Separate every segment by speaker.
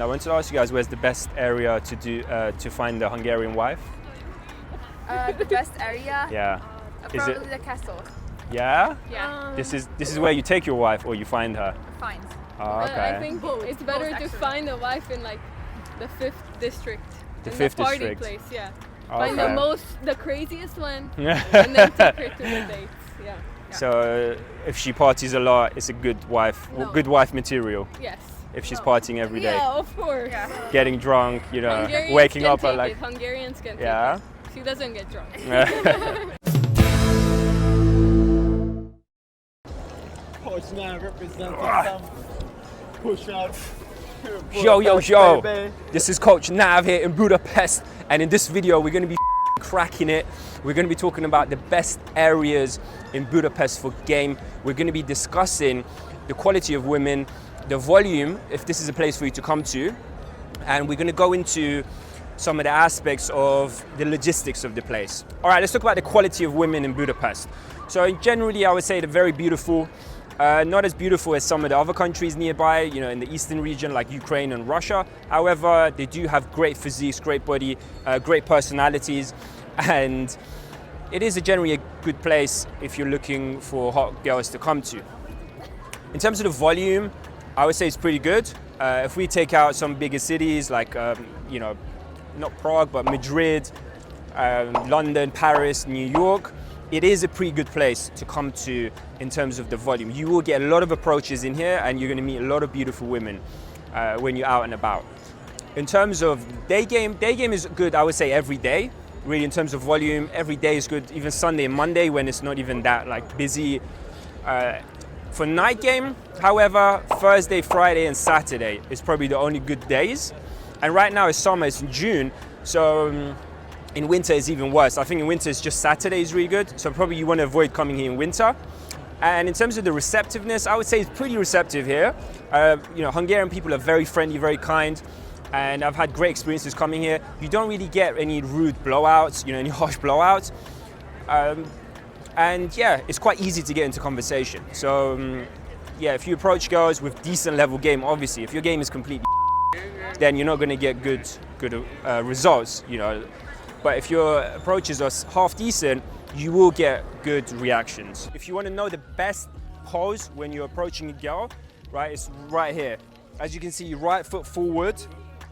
Speaker 1: and I wanted to ask you guys, where's the best area to find a Hungarian wife?
Speaker 2: The best area?
Speaker 1: Yeah.
Speaker 2: Probably the castle.
Speaker 1: Yeah?
Speaker 2: Yeah.
Speaker 1: This is where you take your wife or you find her?
Speaker 2: Find.
Speaker 1: Oh, okay.
Speaker 3: I think it's better to find a wife in like the 5th district.
Speaker 1: The
Speaker 3: in
Speaker 1: 5th
Speaker 3: the party
Speaker 1: district.
Speaker 3: place, yeah.
Speaker 1: Okay.
Speaker 3: Find the craziest one, and then take her to the dates. Yeah.
Speaker 1: So if she parties a lot, it's a good wife,
Speaker 3: No.
Speaker 1: good wife material.
Speaker 3: Yes.
Speaker 1: If she's partying every day,
Speaker 3: Yeah, of course.
Speaker 2: Yeah.
Speaker 1: getting drunk, you know,
Speaker 3: Hungarians
Speaker 1: waking
Speaker 3: can
Speaker 1: up at
Speaker 3: take
Speaker 1: like.
Speaker 3: it. Hungarians can take
Speaker 1: Yeah.
Speaker 3: it. She doesn't get drunk.
Speaker 4: Coach now representing some push-ups.
Speaker 1: Yo. This is Coach Nav here in Budapest, and in this video we're going to be cracking it. We're going to be talking about the best areas in Budapest for game. We're going to be discussing the quality of women, the volume, if this is a place for you to come to, and we're going to go into some of the aspects of the logistics of the place. All right, let's talk about the quality of women in Budapest. So generally, I would say they're very beautiful. Not as beautiful as some of the other countries nearby, you know, in the eastern region like Ukraine and Russia. However, they do have great physiques, great body, great personalities, and it is generally a good place if you're looking for hot girls to come to. In terms of the volume, I would say it's pretty good. If we take out some bigger cities like, you know, not Prague, but Madrid, London, Paris, New York, it is a pretty good place to come to in terms of the volume. You will get a lot of approaches in here and you're going to meet a lot of beautiful women when you're out and about. In terms of day game is good, I would say every day. Really, in terms of volume, every day is good, even Sunday and Monday when it's not even that like busy. For night game, however, Thursday, Friday and Saturday is probably the only good days. And right now it's summer, it's in June, so in winter it's even worse. I think in winter it's just Saturday is really good, so probably you want to avoid coming here in winter. And in terms of the receptiveness, I would say it's pretty receptive here. You know, Hungarian people are very friendly, very kind, and I've had great experiences coming here. You don't really get any rude blowouts, you know, any harsh blowouts. And yeah, it's quite easy to get into conversation. So yeah, if you approach girls with decent level game, obviously, if your game is completely then you're not going to get good results, you know. But if your approaches are half decent, you will get good reactions. If you want to know the best pose when you're approaching a girl, right, it's right here. As you can see, right foot forward,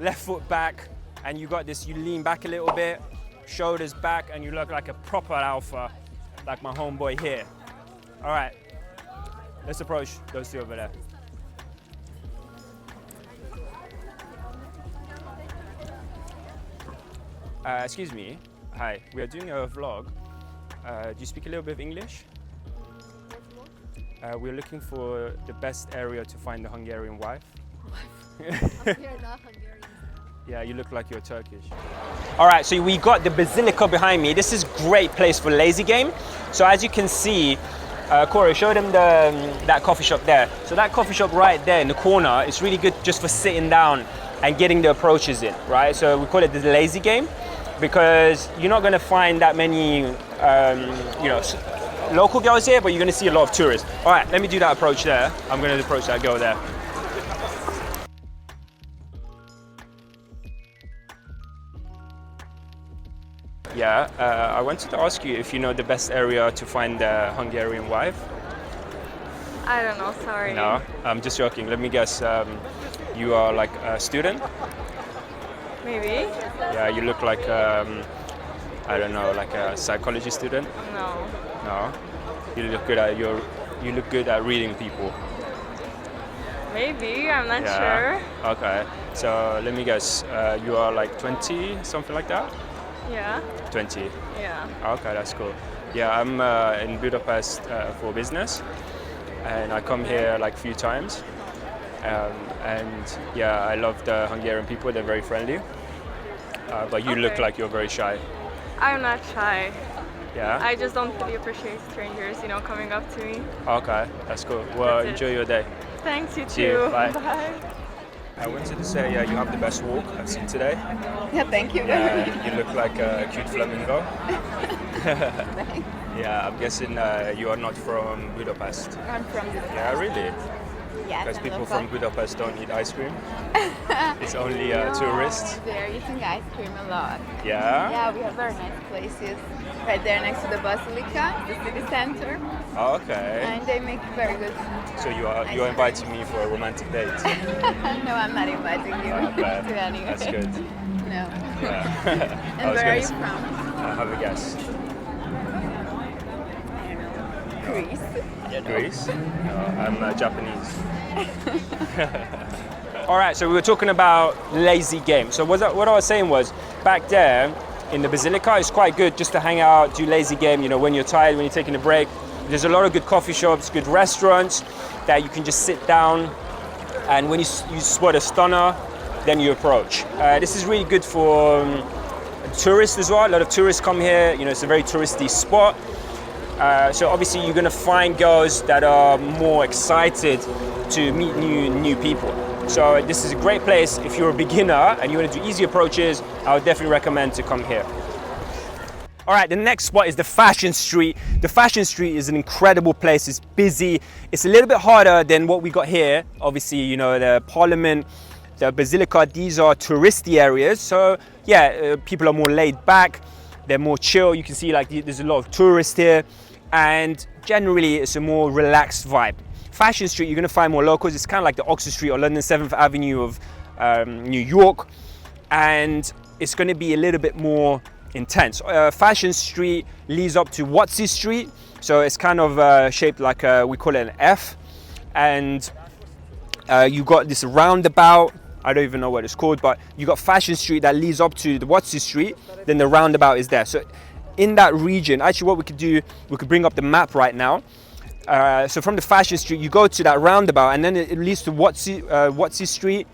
Speaker 1: left foot back, and you got this, you lean back a little bit, shoulders back, and you look like a proper alpha, like my homeboy here. All right, let's approach those two over there. Excuse me, hi, we are doing a vlog. Do you speak a little bit of English? We're looking for the best area to find a Hungarian wife.
Speaker 3: We're not Hungarians.
Speaker 1: Yeah, you look like you're Turkish. All right, so we got the Basilica behind me. This is a great place for lazy game. So as you can see, Corey, show them that coffee shop there. So that coffee shop right there in the corner, it's really good just for sitting down and getting the approaches in, right? So we call it the lazy game because you're not gonna find that many, you know, local girls here, but you're gonna see a lot of tourists. All right, let me do that approach there. I'm gonna approach that girl there. Yeah, I wanted to ask you if you know the best area to find a Hungarian wife.
Speaker 2: I don't know, sorry.
Speaker 1: No, I'm just joking. Let me guess, you are like a student?
Speaker 2: Maybe?
Speaker 1: Yeah, you look like, I don't know, like a psychology student?
Speaker 2: No.
Speaker 1: No? You look good at reading people.
Speaker 2: Maybe, I'm not
Speaker 1: Yeah.
Speaker 2: sure.
Speaker 1: Okay, so let me guess, you are like 20, something like that?
Speaker 2: Yeah?
Speaker 1: 20.
Speaker 2: Yeah.
Speaker 1: Okay, that's cool. Yeah, I'm in Budapest for business, and I come here like a few times. And yeah, I love the Hungarian people, they're very friendly. But you look
Speaker 2: Okay.
Speaker 1: like you're very shy.
Speaker 2: I'm not shy.
Speaker 1: Yeah?
Speaker 2: I just don't really appreciate strangers, you know, coming up to me.
Speaker 1: Okay, that's cool. Well,
Speaker 2: That's it.
Speaker 1: enjoy your day.
Speaker 2: Thanks, you too.
Speaker 1: See you, bye.
Speaker 2: Bye.
Speaker 1: I wanted to say, yeah, you have the best walk I've seen today.
Speaker 5: Yeah, thank you.
Speaker 1: You look like a cute flamingo. Yeah, I'm guessing you are not from Budapest.
Speaker 5: I'm from Budapest.
Speaker 1: Yeah, really?
Speaker 5: Yes,
Speaker 1: Because
Speaker 5: and
Speaker 1: people
Speaker 5: local.
Speaker 1: from Budapest don't eat ice cream. It's only tourists.
Speaker 5: They're eating ice cream a lot.
Speaker 1: Yeah?
Speaker 5: Yeah, we have very nice places right there next to the Basilica, the city center,
Speaker 1: Okay.
Speaker 5: and they make very good.
Speaker 1: So you're inviting me for a romantic date.
Speaker 5: No, I'm not inviting you
Speaker 1: Okay.
Speaker 5: to any.
Speaker 1: That's good.
Speaker 5: No.
Speaker 1: Yeah. I
Speaker 5: And
Speaker 1: was
Speaker 5: where are
Speaker 1: gonna
Speaker 5: you
Speaker 1: s-
Speaker 5: from?
Speaker 1: Have a guess.
Speaker 5: I don't know. Greece.
Speaker 1: Greece? No, I'm Japanese. All right, so we were talking about lazy game. So what I was saying was, back there in the Basilica, it's quite good just to hang out, do lazy game, you know, when you're tired, when you're taking a break. There's a lot of good coffee shops, good restaurants that you can just sit down, and when you spot a stunner, then you approach. This is really good for tourists as well. A lot of tourists come here, you know, it's a very touristy spot. So obviously you're gonna find girls that are more excited to meet new people. So this is a great place if you're a beginner and you want to do easy approaches. I would definitely recommend to come here. All right, the next spot is the Fashion Street. The Fashion Street is an incredible place. It's busy. It's a little bit harder than what we got here. Obviously, you know, the Parliament, the Basilica, these are touristy areas. So yeah, people are more laid back. They're more chill. You can see like there's a lot of tourists here, and generally it's a more relaxed vibe. Fashion Street, you're gonna find more locals. It's kind of like the Oxford Street or London 7th Avenue of New York, and it's gonna be a little bit more intense. Fashion Street leads up to Watsy Street, so it's kind of shaped like we call it an F, and you got this roundabout. I don't even know what it's called, but you got Fashion Street that leads up to the Watsy Street, then the roundabout is there. So in that region, actually what we could do, we could bring up the map right now. So from the Fashion Street, you go to that roundabout, and then it leads to Watsy Street.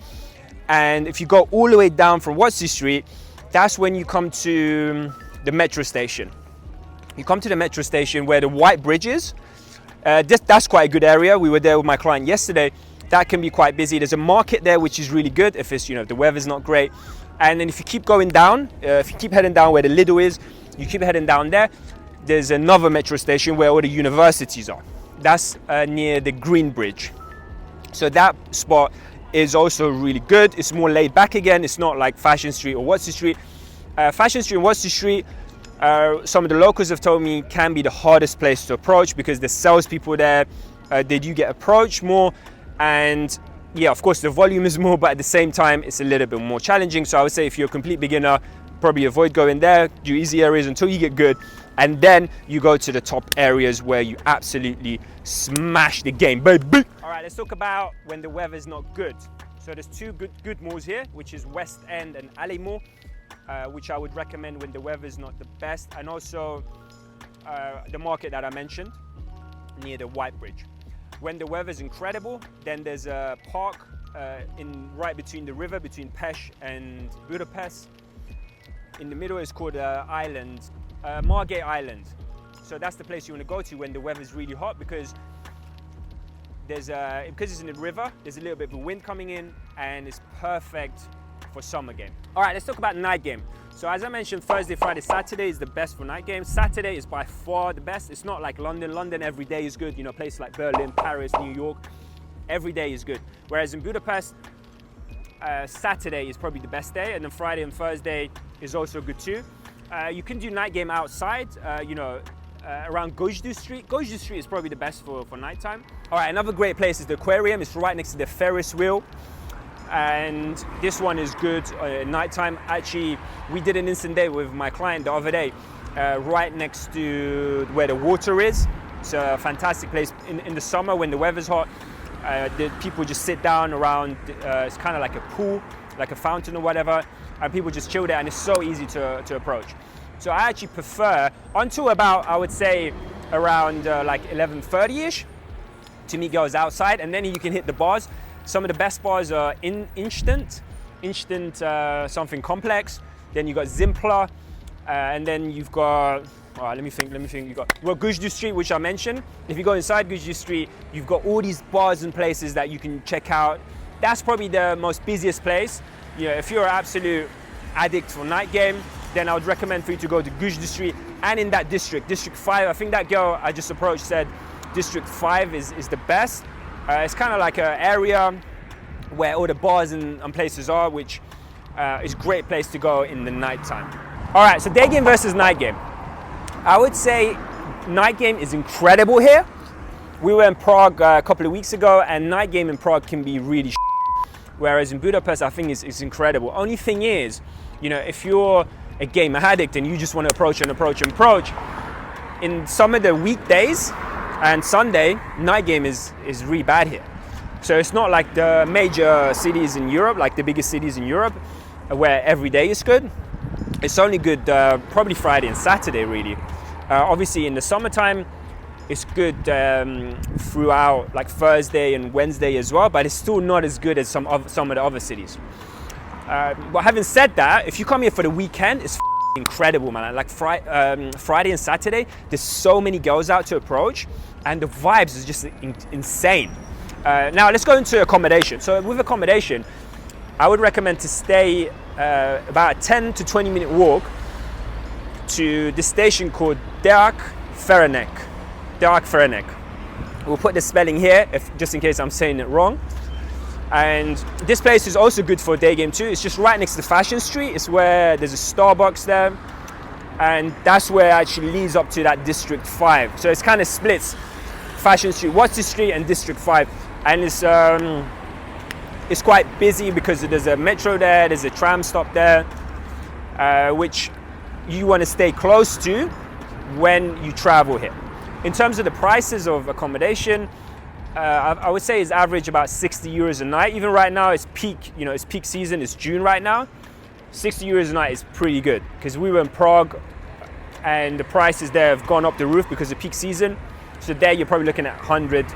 Speaker 1: And if you go all the way down from Watsy Street, that's when you come to the metro station. You come to the metro station where the White Bridge is. That's quite a good area. We were there with my client yesterday. That can be quite busy. There's a market there, which is really good if it's, you know, if the weather's not great. And then if you keep going down, if you keep heading down where the Lidl is, you keep heading down there, there's another metro station where all the universities are. That's near the Green Bridge. So that spot is also really good. It's more laid back again. It's not like Fashion Street or Watsy Street. Fashion Street and Watsy Street, some of the locals have told me, can be the hardest place to approach because the salespeople there, they do get approached more. And yeah, of course the volume is more, but at the same time, it's a little bit more challenging. So I would say if you're a complete beginner, probably avoid going there, do easy areas until you get good. And then you go to the top areas where you absolutely smash the game, baby. All right, let's talk about when the weather's not good. So there's two good malls here, which is West End and Alley Mall, which I would recommend when the weather's not the best. And also the market that I mentioned near the White Bridge. When the weather's incredible, then there's a park right between the river, between Pest and Budapest. In the middle is called Margate Island. So that's the place you want to go to when the weather's really hot, because because it's in the river, there's a little bit of a wind coming in, and it's perfect for summer game. All right, let's talk about night game. So as I mentioned, Thursday, Friday, Saturday is the best for night games. Saturday is by far the best. It's not like London. London every day is good. You know, places like Berlin, Paris, New York, every day is good. Whereas in Budapest, Saturday is probably the best day, and then Friday and Thursday is also good too. You can do night game outside, around Gojdu Street. Gojdu Street is probably the best for nighttime. All right, another great place is the aquarium. It's right next to the Ferris wheel. And this one is good at nighttime. Actually, we did an instant date with my client the other day, right next to where the water is. It's a fantastic place. In the summer when the weather's hot, the people just sit down around, it's kind of like a pool, like a fountain or whatever, and people just chill there, and it's so easy to approach. So I actually prefer, until about, I would say, around like 11:30ish, to meet girls outside, and then you can hit the bars. Some of the best bars are Instant, something complex. Then you got Zimpler, and then you've got, let me think. You've got Gojdu Street, which I mentioned. If you go inside Gojdu Street, you've got all these bars and places that you can check out. That's probably the most busiest place. You know, if you're an absolute addict for night game, then I would recommend for you to go to Gojdu Street. And in that district, District 5, I think that girl I just approached said District 5 is the best. It's kind of like an area where all the bars and places are, which is a great place to go in the nighttime. All right, so day game versus night game. I would say night game is incredible here. We were in Prague a couple of weeks ago, and night game in Prague can be really whereas in Budapest, I think it's incredible. Only thing is, you know, if you're a game addict and you just want to approach, in some of the weekdays and Sunday, night game is really bad here. So it's not like the major cities in Europe, like the biggest cities in Europe, where every day is good. It's only good probably Friday and Saturday, really. Obviously in the summertime, it's good throughout like Thursday and Wednesday as well, but it's still not as good as some of the other cities. But having said that, if you come here for the weekend, it's incredible, man. Like Friday and Saturday, there's so many girls out to approach, and the vibes is just insane. Now let's go into accommodation. So with accommodation, I would recommend to stay about a 10 to 20 minute walk to this station called daygame. We'll put the spelling here, just in case I'm saying it wrong. And this place is also good for day game too. It's just right next to Fashion Street. It's where there's a Starbucks there, and that's where it actually leads up to that District 5. So it's kind of splits Fashion Street, Water Street, and District 5. And it's quite busy because there's a metro there, there's a tram stop there, which you want to stay close to when you travel here. In terms of the prices of accommodation, I would say it's average about 60 euros a night. Even right now, it's peak, you know, it's peak season, it's June right now. 60 euros a night is pretty good, because we were in Prague and the prices there have gone up the roof because of peak season. So there you're probably looking at 100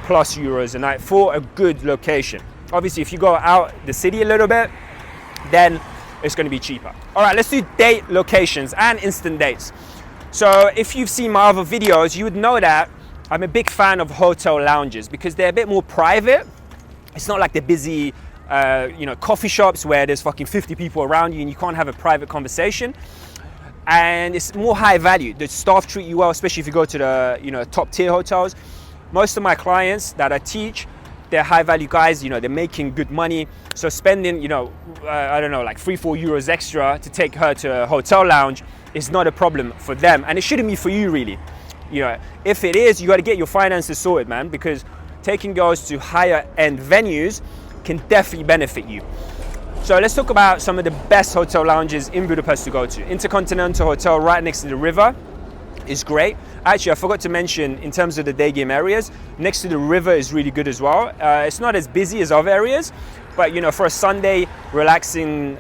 Speaker 1: plus euros a night for a good location. Obviously, if you go out the city a little bit, then it's going to be cheaper. All right, let's do date locations and instant dates. So if you've seen my other videos, you would know that I'm a big fan of hotel lounges because they're a bit more private. It's not like the busy, coffee shops where there's fucking 50 people around you and you can't have a private conversation. And it's more high value. The staff treat you well, especially if you go to the, top tier hotels. Most of my clients that I teach, they're high value guys, they're making good money. So spending, like 3-4 euros extra to take her to a hotel lounge is not a problem for them. And it shouldn't be for you, really. If it is, you got to get your finances sorted, man, because taking girls to higher end venues can definitely benefit you. So let's talk about some of the best hotel lounges in Budapest to go to. Intercontinental Hotel right next to the river is great. Actually, I forgot to mention, in terms of the day game areas, next to the river is really good as well. It's not as busy as other areas, but for a Sunday relaxing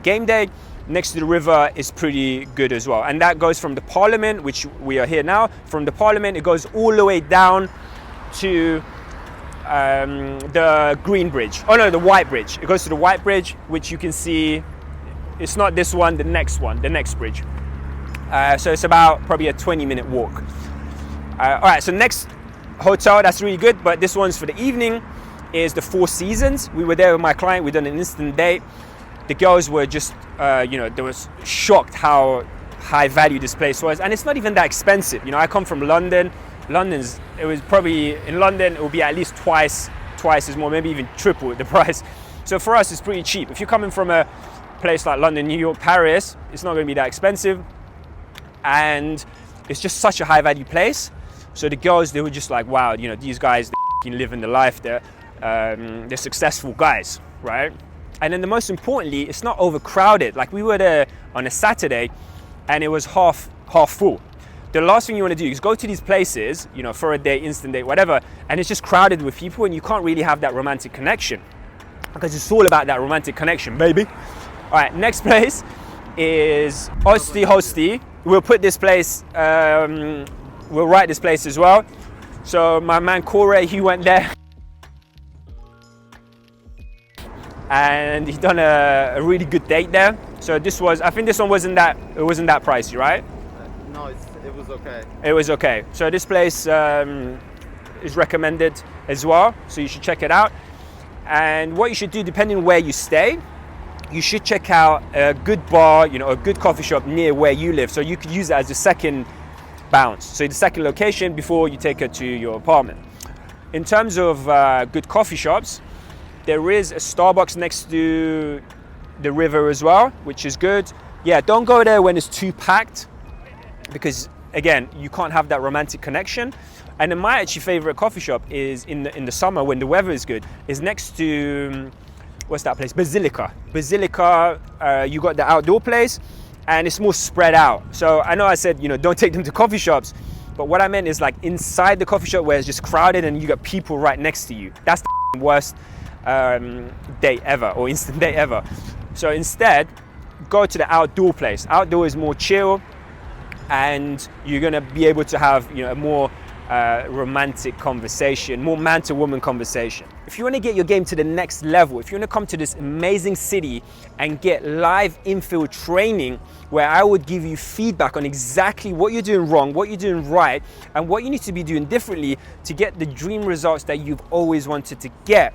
Speaker 1: game day, next to the river is pretty good as well. And that goes from the Parliament, which we are here now. From the Parliament, it goes all the way down to the Green Bridge. Oh no, the White Bridge. It goes to the White Bridge, which you can see. It's not this one, the next bridge. So it's about probably a 20-minute walk. All right, so next hotel that's really good, but this one's for the evening, is the Four Seasons. We were there with my client. We done an instant date. The girls were just, they was shocked how high value this place was, and it's not even that expensive. I come from London. In London, it will be at least twice as more, maybe even triple the price. So for us, it's pretty cheap. If you're coming from a place like London, New York, Paris, it's not going to be that expensive, and it's just such a high value place. So the girls, they were just like, wow, these guys, they're living the life. They're successful guys, right? And then the most importantly, it's not overcrowded. Like we were there on a Saturday and it was half full. The last thing you want to do is go to these places, for a day, instant date, whatever, and it's just crowded with people and you can't really have that romantic connection, because it's all about that romantic connection, baby. All right, next place is Hosti. We'll put this place, we'll write this place as well. So my man Corey, he went there. And he done a really good date there. So I think this one wasn't that pricey, right?
Speaker 4: No, it was okay.
Speaker 1: It was okay. So this place is recommended as well. So you should check it out. And what you should do, depending on where you stay, you should check out a good bar, a good coffee shop near where you live. So you could use that as a second bounce. So the second location before you take her to your apartment. In terms of good coffee shops, there is a Starbucks next to the river as well, which is good. Yeah, don't go there when it's too packed, because again, you can't have that romantic connection. And then my actually favorite coffee shop is in the summer when the weather is good, is next to, what's that place? Basilica. You got the outdoor place and it's more spread out. So I know I said, you know, don't take them to coffee shops, but what I meant is like inside the coffee shop where it's just crowded and you got people right next to you. That's the worst date ever, or instant date ever. So instead, go to the outdoor place. Outdoor is more chill, and you're gonna be able to have, you know, a more romantic conversation, more man to woman conversation. If you want to get your game to the next level, if you want to come to this amazing city and get live in-field training where I would give you feedback on exactly what you're doing wrong, what you're doing right, and what you need to be doing differently to get the dream results that you've always wanted to get,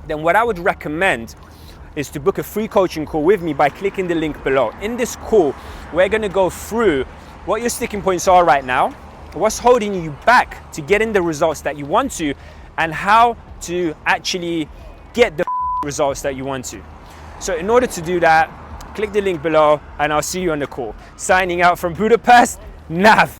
Speaker 1: then what I would recommend is to book a free coaching call with me by clicking the link below. In this call, we're going to go through what your sticking points are right now, what's holding you back to getting the results that you want to, and how to actually get the results that you want to. So in order to do that, click the link below and I'll see you on the call. Signing out from Budapest, Nav.